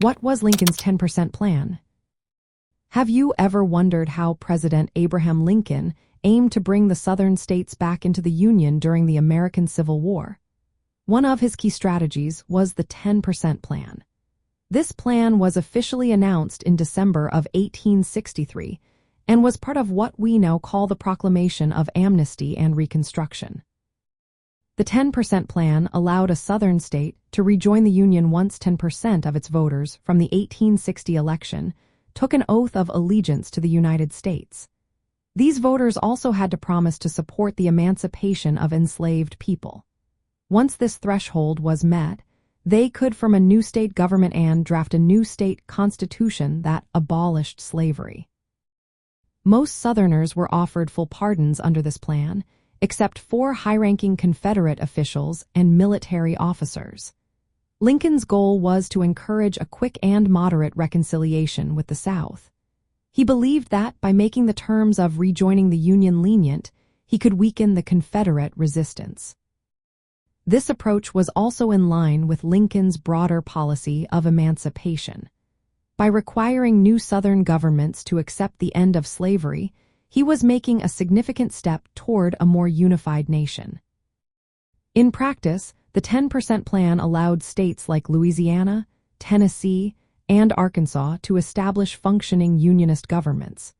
What was Lincoln's 10% plan? Have you ever wondered how President Abraham Lincoln aimed to bring the Southern states back into the Union during the American Civil War? One of his key strategies was the 10% plan. This plan was officially announced in December of 1863 and was part of what we now call the Proclamation of Amnesty and Reconstruction. The 10% plan allowed a Southern state to rejoin the Union once 10% of its voters from the 1860 election took an oath of allegiance to the United States. These voters also had to promise to support the emancipation of enslaved people. Once this threshold was met, they could form a new state government and draft a new state constitution that abolished slavery. Most Southerners were offered full pardons under this plan, except 4 high-ranking Confederate officials and military officers. Lincoln's goal was to encourage a quick and moderate reconciliation with the South. He believed that by making the terms of rejoining the Union lenient, he could weaken the Confederate resistance. This approach was also in line with Lincoln's broader policy of emancipation. By requiring new Southern governments to accept the end of slavery, he was making a significant step toward a more unified nation. In practice, the 10% plan allowed states like Louisiana, Tennessee, and Arkansas to establish functioning Unionist governments.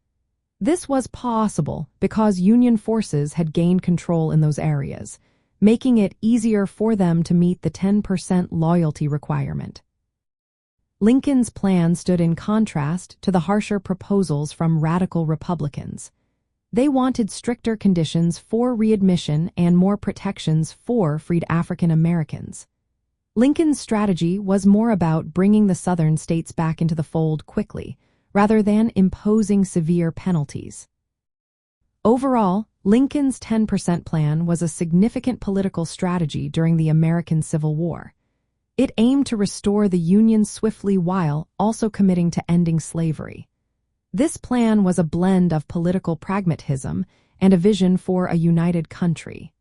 This was possible because Union forces had gained control in those areas, making it easier for them to meet the 10% loyalty requirement. Lincoln's plan stood in contrast to the harsher proposals from radical Republicans. They wanted stricter conditions for readmission and more protections for freed African Americans. Lincoln's strategy was more about bringing the Southern states back into the fold quickly, rather than imposing severe penalties. Overall, Lincoln's 10% plan was a significant political strategy during the American Civil War. It aimed to restore the Union swiftly while also committing to ending slavery. This plan was a blend of political pragmatism and a vision for a united country.